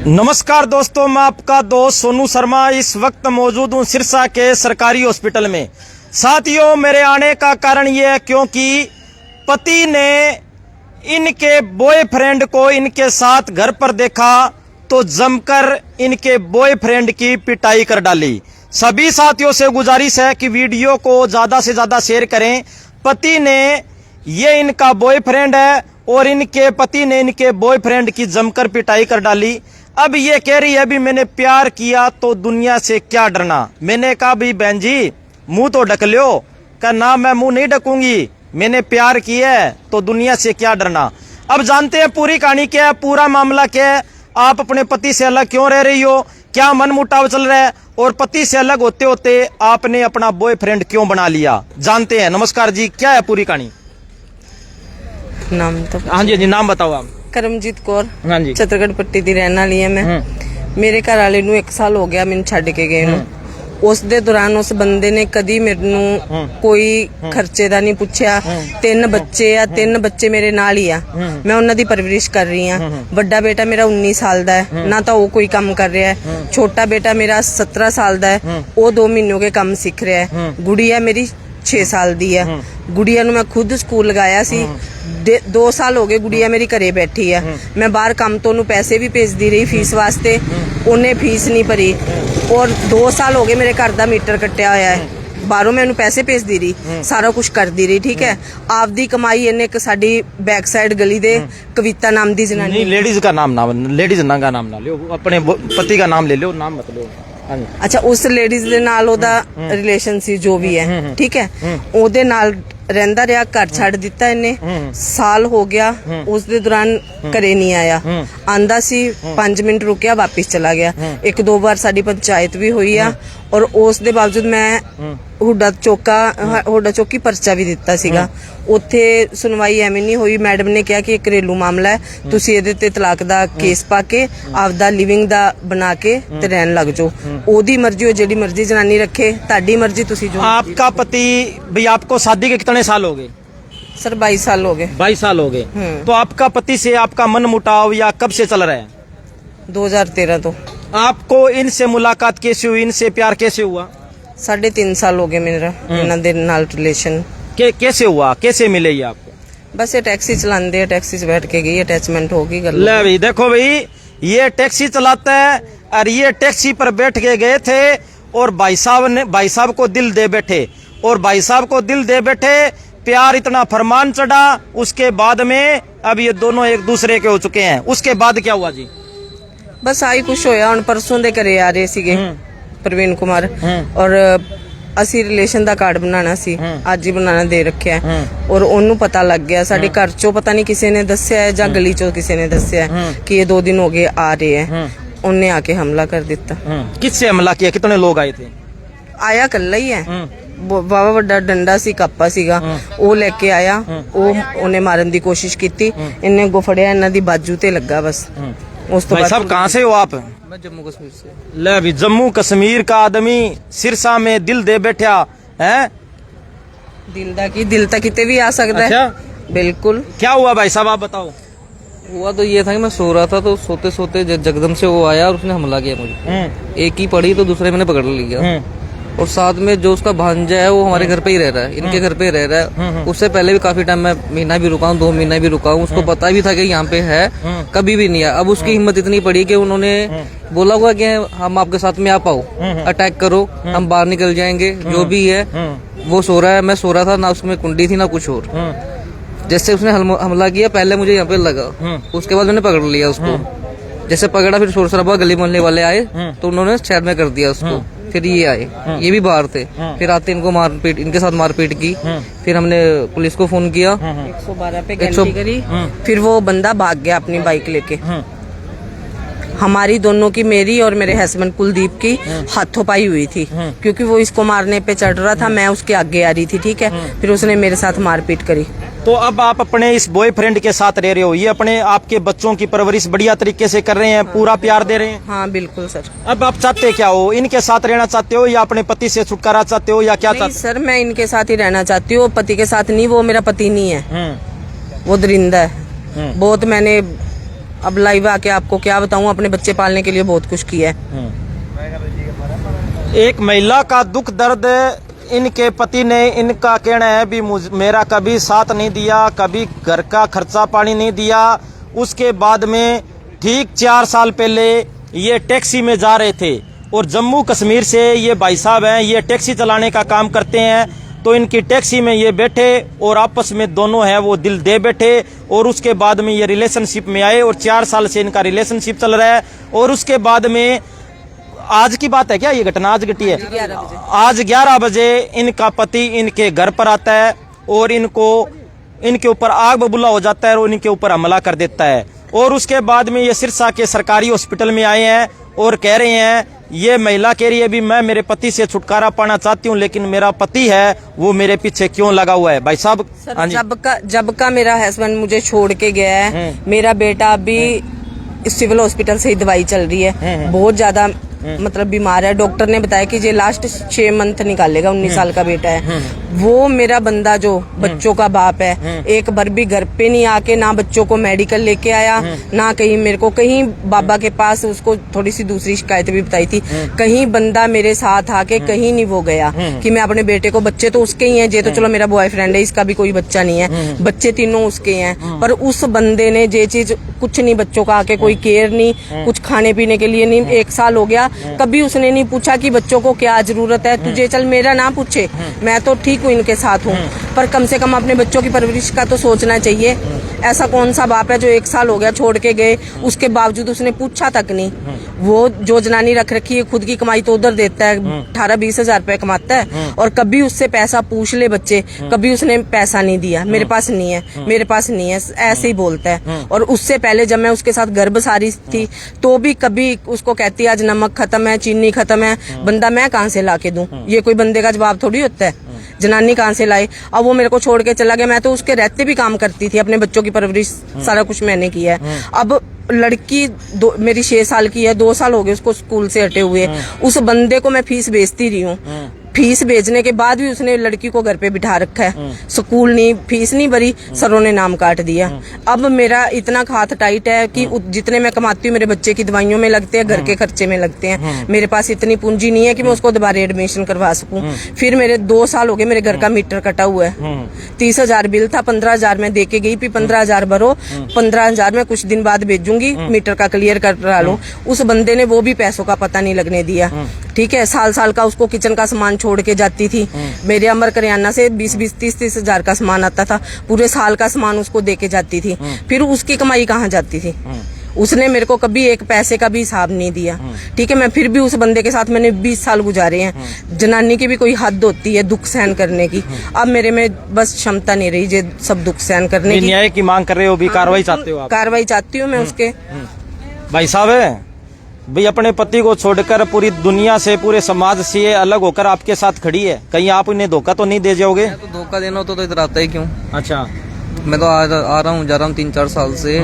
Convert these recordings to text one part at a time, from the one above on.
नमस्कार दोस्तों, मैं आपका दोस्त सोनू शर्मा इस वक्त मौजूद हूँ सिरसा के सरकारी हॉस्पिटल में। साथियों, मेरे आने का कारण ये है क्योंकि पति ने इनके बॉयफ्रेंड को इनके साथ घर पर देखा तो जमकर इनके बॉयफ्रेंड की पिटाई कर डाली। सभी साथियों से गुजारिश है कि वीडियो को ज्यादा से ज्यादा शेयर करें। पति ने, ये इनका बॉयफ्रेंड है और इनके पति ने इनके बॉयफ्रेंड की जमकर पिटाई कर डाली। अब ये कह रही है अभी मैंने प्यार किया तो दुनिया से क्या डरना। मैंने कहा भाई बहन जी मुंह तो ढक लो। का ना मैं मुंह नहीं ढकूंगी, मैंने प्यार किया है तो दुनिया से क्या डरना। अब जानते हैं पूरी कहानी क्या है, पूरा मामला क्या है। आप अपने पति से अलग क्यों रह रही हो, क्या मन मुटाव चल रहा है और पति से अलग होते होते आपने अपना बॉयफ्रेंड क्यों बना लिया, जानते हैं। नमस्कार जी, क्या है पूरी कहानी? नाम तो हाँ जी, नाम बताओ आप। ਕਰਮਜੀਤ ਕੌਰ। हाँ जी। ਚਤਰਗੜ ਪੱਟੀ ਦੀ ਰਹਿਣ ਵਾਲੀ ਹਾਂ ਮੈਂ। ਮੇਰੇ ਘਰ ਵਾਲੇ ਨੂੰ 1 ਸਾਲ ਹੋ ਗਿਆ ਮੈਨੂੰ ਛੱਡ ਕੇ ਗਏ ਨੂੰ। ਉਸ ਦੇ ਦੌਰਾਨ ਉਸ ਬੰਦੇ ਨੇ ਕਦੀ ਮੈਨੂੰ ਕੋਈ ਖਰਚੇ ਦਾ ਨਹੀਂ ਪੁੱਛਿਆ। 3 ਬੱਚੇ ਆ, 3 ਬੱਚੇ ਮੇਰੇ ਨਾਲ ਹੀ ਆ। ਮੈਂ ਉਹਨਾਂ ਦੀ ਪਰਵਰਿਸ਼ ਕਰ ਰਹੀ ਆ। ਵੱਡਾ ਬੇਟਾ ਮੇਰਾ 19 ਸਾਲ ਦਾ ਹੈ, ਨਾ ਤਾਂ ਉਹ ਕੋਈ ਕੰਮ ਕਰ ਰਿਹਾ ਹੈ। ਛੋਟਾ ਬੇਟਾ ਮੇਰਾ 17 ਸਾਲ ਦਾ ਹੈ, ਉਹ 2 ਮਹੀਨੇ ਹੋ ਗਏ ਕੰਮ ਸਿੱਖ ਰਿਹਾ ਹੈ। ਗੁੜੀਆ ਮੇਰੀ 6 ਸਾਲ ਦੀ ਹੈ। ਗੁੜੀਆ ਨੂੰ ਮੈਂ ਖੁਦ ਸਕੂਲ ਲਗਾਇਆ ਸੀ। 2 ਸਾਲ ਹੋ ਗਏ ਗੁੜੀਆ ਮੇਰੀ ਘਰੇ ਬੈਠੀ ਆ। ਮੈਂ ਬਾਹਰ ਕੰਮ ਤੋਂ ਉਹਨੂੰ ਪੈਸੇ ਵੀ ਭੇਜਦੀ ਰਹੀ ਫੀਸ ਵਾਸਤੇ, ਉਹਨੇ ਫੀਸ ਨਹੀਂ ਭਰੀ। ਔਰ 2 ਸਾਲ ਹੋ ਗਏ ਮੇਰੇ ਘਰ ਦਾ ਮੀਟਰ ਕੱਟਿਆ ਹੋਇਆ ਹੈ। ਬਾਹਰੋਂ ਮੈਂ ਉਹਨੂੰ ਪੈਸੇ ਭੇਜਦੀ ਰਹੀ, ਸਾਰਾ ਕੁਝ ਕਰਦੀ ਰਹੀ, ਠੀਕ ਹੈ। ਆਪਦੀ ਕਮਾਈ ਇਹਨੇ ਇੱਕ ਸਾਡੀ ਬੈਕ ਸਾਈਡ ਗਲੀ ਦੇ ਕਵਿਤਾ ਨਾਮ ਦੀ ਜਨਾਨੀ। नहीं, लेडीज का नाम ना, लेडीज का नाम ना लो, अपने पति का नाम ले लो, नाम मत लो। ਅੱਛਾ, ਉਸ ਲੇਡੀਜ਼ ਦੇ ਨਾਲ ਉਹਦਾ ਰਿਲੇਸ਼ਨ ਸੀ ਜੋ ਵੀ ਹੈ, ਠੀਕ ਹੈ। ਉਹਦੇ ਨਾਲ ਰਹਿੰਦਾ ਰਿਹਾ, ਘਰ ਛੱਡ ਦਿੱਤਾ ਇਹਨੇ। ਸਾਲ ਹੋ ਗਿਆ, ਉਸ ਦੇ ਦੌਰਾਨ ਘਰੇ ਨਹੀਂ ਆਇਆ। ਆਂਦਾ ਸੀ 5 ਮਿੰਟ ਰੁਕਿਆ, ਵਾਪਿਸ ਚਲਾ ਗਿਆ। 1-2 ਵਾਰ ਸਾਡੀ ਪੰਚਾਇਤ ਵੀ ਹੋਈ ਆ ਔਰ ਉਸ ਦੇ ਬਾਵਜੂਦ ਮੈਂ ਹੁੱਡਾ ਚੌਕੀ ਪਰਚਾ ਵੀ ਦਿੱਤਾ ਸੀਗਾ। ਉੱਥੇ ਸੁਣਵਾਈ ਐਵੇਂ ਨਹੀਂ ਹੋਈ। ਮੈਡਮ ਨੇ ਕਿਹਾ ਕਿ ਇਹ ਘਰੇਲੂ ਮਾਮਲਾ ਹੈ, ਤੁਸੀਂ ਇਹਦੇ ਤੇ ਤਲਾਕ ਦਾ ਕੇਸ ਪਾ ਕੇ ਆਪਦਾ ਲਿਵਿੰਗ ਦਾ ਬਣਾ ਕੇ ਤੇ ਰਹਿਣ ਲੱਗ ਜਾਓ। ਉਹਦੀ ਮਰਜ਼ੀ, ਉਹ ਜਿਹੜੀ ਮਰਜ਼ੀ ਜਨਾਨੀ ਰੱਖੇ, ਤੁਹਾਡੀ ਮਰਜ਼ੀ, ਤੁਸੀਂ ਜੋ। आपका पति भाई आपको शादी के कितने साल हो गए? सर 22 साल हो गए। 22 साल हो गए। तो आपका पति से आपका मन मुटाव या कब से चल रहा है? 2013 तो। आपको इनसे मुलाकात कैसे हुई, इनसे प्यार कैसे हुआ? 3.5 साल हो गए मेरा इन्हां दे नाल रिलेशन। कैसे हुआ, कैसे मिले ये आपको? बस ये टैक्सी चलाते हैं, टैक्सी से बैठ के गई, अटैचमेंट होगी। ले भाई देखो भाई, ये टैक्सी चलाता है और ये टैक्सी पर बैठ के गए थे और भाई साहब को दिल दे बैठे और भाई साहब को दिल दे बैठे। प्यार इतना फरमान चढ़ा, उसके बाद में अब ये दोनों एक दूसरे के हो चुके हैं। उसके बाद क्या हुआ जी? बस आई कुछ होया। हुण परसों दे घरे आ रहे सीगे प्रवीण कुमार और ਅਸੀਂ ਰਿਲੇਸ਼ਨ ਦਾ ਕਾਰਡ ਬਣਾਉਣਾ ਸੀ, ਅੱਜ ਹੀ ਬਣਾਉਣਾ ਦੇ ਰੱਖਿਆ ਔਰ ਉਹਨੂੰ ਪਤਾ ਲੱਗ ਗਿਆ। ਸਾਡੇ ਘਰ ਚੋਂ ਪਤਾ ਨਹੀਂ ਕਿਸੇ ਨੇ ਦੱਸਿਆ ਹੈ ਜਾਂ ਗਲੀ ਚੋਂ ਕਿਸੇ ਨੇ ਦੱਸਿਆ ਕਿ ਇਹ 2 दिन हो गए आ रहे हैं। ਉਹਨੇ ਆ ਕੇ ਹਮਲਾ ਕਰ ਦਿੱਤਾ। किससे हमला किया, कितने लोग आए थे? ਆਇਆ ਇਕੱਲਾ ਹੀ ਹੈ। ਵਾਵਾ ਵੱਡਾ ਡੰਡਾ ਸੀ, ਕਾਪਾ ਸੀਗਾ, ਉਹ ਲੈ ਕੇ ਆਇਆ। ਉਹਨੇ ਮਾਰਨ ਦੀ ਕੋਸ਼ਿਸ਼ ਕੀਤੀ, ਇਹਨੇ ਅੱਗੋਂ ਫੜਿਆ, ਇਹਨਾਂ ਦੀ ਬਾਜੂ ਤੇ ਲੱਗਾ ਬਸ। ਉਸ ਤੋਂ भाई ਬਾਅਦ साहब कहाँ से हो आप? मैं जम्मू कश्मीर से। ले भी जम्मू कश्मीर का आदमी सिरसा में दिल दे बैठा है। दिल दा की, दिल तक किते भी आ सकता है। अच्छा, बिल्कुल। क्या हुआ भाई साहब आप बताओ? हुआ तो ये था कि मैं सो रहा था, तो सोते सोते जगदम से वो आया और उसने हमला किया मुझे। एक ही पड़ी तो दूसरे मैंने पकड़ लिया। और साथ में जो उसका भांजा है वो हमारे घर पे ही रह रहा है, इनके घर पे ही रह रहा है। उससे पहले भी काफी टाइम मैं महीना भी रुका हूँ, 2 महीना भी रुका हूँ। उसको पता भी था कि यहाँ पे है, कभी भी नहीं आया। अब उसकी हिम्मत इतनी पड़ी कि उन्होंने बोला हुआ कि हम आपके साथ में आप आओ, अटैक करो, हम बाहर निकल जाएंगे। जो भी है वो सो रहा है, मैं सो रहा था, ना उसमें कुंडी थी ना कुछ और। जैसे उसने हमला किया, पहले मुझे यहाँ पे लगा, उसके बाद मैंने पकड़ लिया उसको। जैसे पकड़ा फिर शोर शराबा, गली मोहल्ले वाले आए तो उन्होंने साइड में कर दिया उसको। फिर ये आए, ये भी बाहर थे। फिर आते इनको मारपीट, इनके साथ मारपीट की। फिर हमने पुलिस को फोन किया, 112 पे घंटी करी। फिर वो बंदा भाग गया अपनी बाइक लेके। हमारी दोनों की, मेरी और मेरे हस्बैंड कुलदीप की हाथों-पाई हुई थी क्योंकि वो इसको मारने पे चढ़ रहा था, मैं उसके आगे आ रही थी, ठीक है। फिर उसने मेरे साथ मारपीट करी। तो अब आप अपने इस बॉयफ्रेंड के साथ रह रहे हो, ये अपने आपके बच्चों की परवरिश बढ़िया तरीके से कर रहे हैं, पूरा प्यार दे रहे हैं? हाँ बिल्कुल सर। अब आप चाहते क्या हो, इनके साथ रहना चाहते हो या अपने पति से छुटकारा चाहते हो या क्या नहीं चाहते? सर, मैं इनके साथ ही रहना चाहती हूँ, पति के साथ नहीं। वो मेरा पति नहीं है, वो दरिंदा है। बहुत मैंने अब लाइव आके आपको क्या बताऊं, अपने बच्चे पालने के लिए बहुत कुछ किया है। एक महिला का दुख दर्द, इनके पति ने, इनका कहना है भी मेरा कभी साथ नहीं दिया, कभी घर का खर्चा पानी नहीं दिया। उसके बाद में ठीक 4 साल पहले ये टैक्सी में जा रहे थे और जम्मू कश्मीर से ये भाई साहब हैं, ये टैक्सी चलाने का काम करते हैं। तो इनकी टैक्सी में ये बैठे और आपस में दोनों है वो दिल दे बैठे और उसके बाद में ये रिलेशनशिप में आए और 4 साल से इनका रिलेशनशिप चल रहा है। और उसके बाद में आज की बात है क्या, ये घटना आज घटी है, आज 11 बजे इनका पति इनके घर पर आता है और इनके ऊपर आग बबूला हो जाता है और इनके ऊपर हमला कर देता है। और उसके बाद में ये सिरसा के सरकारी हॉस्पिटल में आए हैं और कह रहे हैं, ये महिला कह रही है भी मैं मेरे पति से छुटकारा पाना चाहती हूँ, लेकिन मेरा पति है वो मेरे पीछे क्यों लगा हुआ है। भाई साहब, जब का मेरा हस्बैंड मुझे छोड़ के गया है, मेरा बेटा अभी सिविल हॉस्पिटल से ही दवाई चल रही है, बहुत ज्यादा मतलब बीमार है। डॉक्टर ने बताया कि ये लास्ट 6 मंथ निकालेगा, 19 साल का बेटा है। वो मेरा बंदा जो बच्चों का बाप है, एक बार भी घर पे नहीं आके ना बच्चों को मेडिकल लेके आया, ना कहीं मेरे को कहीं बाबा के पास, उसको थोड़ी सी दूसरी शिकायत भी बताई थी, कहीं बंदा मेरे साथ आके कहीं नहीं वो गया कि मैं अपने बेटे को, बच्चे तो उसके ही हैं, ये तो चलो मेरा बॉयफ्रेंड है, इसका भी कोई बच्चा नहीं है, बच्चे तीनों उसके हैं, पर उस बंदे ने ये चीज कुछ नहीं, बच्चों का आके कोई केयर नहीं, कुछ खाने पीने के लिए नहीं। 1 साल हो गया, कभी उसने नहीं पूछा कि बच्चों को क्या जरूरत है, तुझे चल मेरा ना पूछे, मैं तो ठीक हूँ, इनके साथ हूँ, पर कम से कम अपने बच्चों की परवरिश का तो सोचना चाहिए। ऐसा कौन सा बाप है जो 1 साल हो गया छोड़ के गए, उसके बावजूद उसने पूछा तक नहीं। वो जो जनानी रख रखी है, खुद की कमाई तो उधर देता है, 18-20 हजार रुपए कमाता है, और कभी उससे पैसा पूछ ले बच्चे, कभी उसने पैसा नहीं दिया, मेरे पास नहीं है, मेरे पास नहीं है, ऐसे ही बोलता है। और उससे पहले जब मैं उसके साथ गर्भ सारी थी तो भी कभी उसको कहती आज नमक खत्म है, चीनी खत्म है, बंदा मैं कहाँ से ला के दूं, ये कोई बंदे का जवाब थोड़ी होता है, जनानी कहाँ से लाए। अब वो मेरे को छोड़ के चला गया, मैं तो उसके रहते भी काम करती थी, अपने बच्चों की परवरिश सारा कुछ मैंने किया है। अब लड़की मेरी 6 साल की है, 2 साल हो गए उसको स्कूल से हटे हुए, उस बंदे को मैं फीस भेजती रही हूँ, फीस भेजने के बाद भी उसने लड़की को घर पे बिठा रखा है, स्कूल नहीं, फीस नहीं भरी, सरों ने नाम काट दिया। अब मेरा इतना हाथ टाइट है कि जितने मैं कमाती हूँ मेरे बच्चे की दवाइयों में लगते हैं, घर के खर्चे में लगते हैं, मेरे पास इतनी पूंजी नहीं है कि मैं उसको दोबारा एडमिशन करवा सकूं। फिर मेरे 2 साल हो गए, मेरे घर का मीटर कटा हुआ है, 30 हजार बिल था, 15 हजार में दे के गई, फिर 15 हजार भरो, 15 हजार में कुछ दिन बाद भेजूंगी, मीटर का क्लियर करा लो। उस बंदे ने वो भी पैसों का पता नहीं लगने दिया, ठीक है। साल का उसको किचन का सामान छोड़ के जाती थी, मेरे अमर करियाना से 20-20, 30-30 हजार का सामान आता था, पूरे साल का सामान उसको दे के जाती थी। फिर उसकी कमाई कहाँ जाती थी, उसने मेरे को कभी एक पैसे का भी हिसाब नहीं दिया, ठीक है। मैं फिर भी उस बंदे के साथ मैंने 20 साल गुजारे हैं। जनानी की भी कोई हद होती है दुख सहन करने की, अब मेरे में बस क्षमता नहीं रही ये सब दुख सहन करने की। न्याय की मांग कर रहे हो, भी कार्रवाई चाहते हो आप? कार्रवाई चाहती हूँ मैं उसके। भाई साहब, भाई अपने पति को छोड़कर पूरी दुनिया से, पूरे समाज से अलग होकर आपके साथ खड़ी है, कहीं आप उन्हें धोखा तो नहीं दे जाओगे? तो धोखा देना होता तो इधर आता ही क्यों? अच्छा, मैं तो आ रहा हूँ, जा रहा हूँ 3-4 साल से,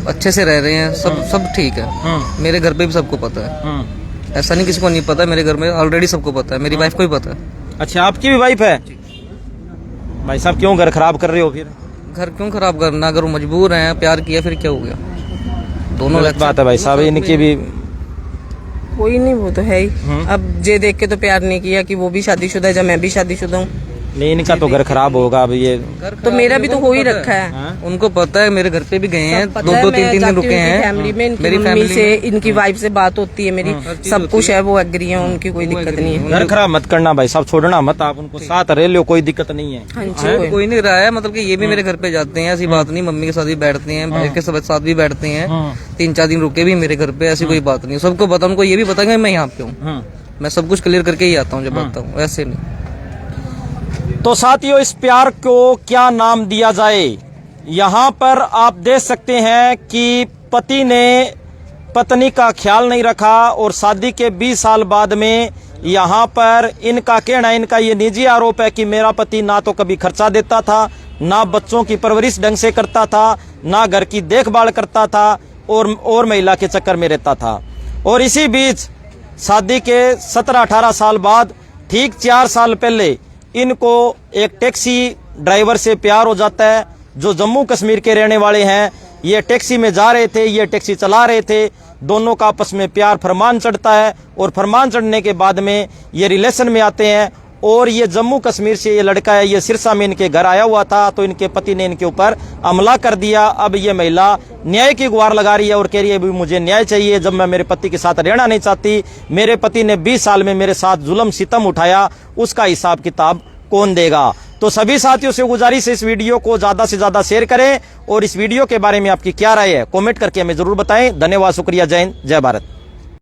अच्छे से रह रहे हैं, सब ठीक है। मेरे घर पे भी सबको पता है, ऐसा नहीं किसी को नहीं पता, मेरे घर में ऑलरेडी सबको पता है, मेरी वाइफ को भी पता है। अच्छा, आपकी भी वाइफ है? भाई साहब, क्यों घर खराब कर रहे हो फिर? घर क्यों खराब करना, अगर वो मजबूर हैं, प्यार किया, फिर क्या हो गया? दोनों बात है भाई साहब, इनकी भी कोई नहीं, वो तो है ही। अब जे देख के तो प्यार नहीं किया कि वो भी शादीशुदा है, जब मैं भी शादीशुदा हूँ। नहीं, इनका तो घर खराब होगा। अब ये तो मेरा भी तो हो ही रखा है, उनको पता है, मेरे घर पे भी गए हैं, 2-3 दिन रुके हैं। फैमिली में मेरी मम्मी से, इनकी वाइफ से बात होती है मेरी, सब कुछ है, वो एग्री है, उनकी कोई दिक्कत नहीं है। घर खराब मत करना भाई साहब, छोड़ना मत, आप उनको साथ रह लो, कोई दिक्कत नहीं है। हाँ जी, कोई नहीं रहा है, मतलब कि ये भी मेरे घर पे जाते हैं, ऐसी बात नहीं, मम्मी के साथ भी बैठते हैं, भाई के साथ भी बैठते हैं, 3-4 दिन रुके भी मेरे घर पे, ऐसी कोई बात नहीं। सबको पता, उनको ये भी पता है मैं यहाँ पे हूँ, मैं सब कुछ क्लियर करके ही आता हूँ जब आता हूँ, ऐसे नहीं। तो साथियों, इस प्यार को क्या नाम दिया जाए? यहाँ पर आप देख सकते हैं कि पति ने पत्नी का ख्याल नहीं रखा और शादी के 20 साल बाद में यहाँ पर इनका कहना, इनका ये निजी आरोप है कि मेरा पति ना तो कभी खर्चा देता था, ना बच्चों की परवरिश ढंग से करता था, ना घर की देखभाल करता था, और महिला के चक्कर में रहता था। और इसी बीच शादी के 17-18 साल बाद, ठीक 4 साल पहले, इनको एक टैक्सी ड्राइवर से प्यार हो जाता है जो जम्मू कश्मीर के रहने वाले हैं। ये टैक्सी में जा रहे थे, ये टैक्सी चला रहे थे, दोनों का आपस में प्यार फरमान चढ़ता है और फरमान चढ़ने के बाद में ये रिलेशन में आते हैं। और ये जम्मू कश्मीर से ये लड़का है, ये सिरसा में इनके घर आया हुआ था, तो इनके पति ने इनके ऊपर हमला कर दिया। अब ये महिला न्याय की गुहार लगा रही है और कह रही है भी मुझे न्याय चाहिए, जब मैं मेरे पति के साथ रहना नहीं चाहती, मेरे पति ने 20 साल में मेरे साथ जुल्म सितम उठाया, उसका हिसाब किताब कौन देगा। तो सभी साथियों से गुजारिश है इस वीडियो को ज्यादा से ज्यादा शेयर करें और इस वीडियो के बारे में आपकी क्या राय है कमेंट करके हमें जरूर बताएं। धन्यवाद, शुक्रिया, जय हिंद, जय भारत।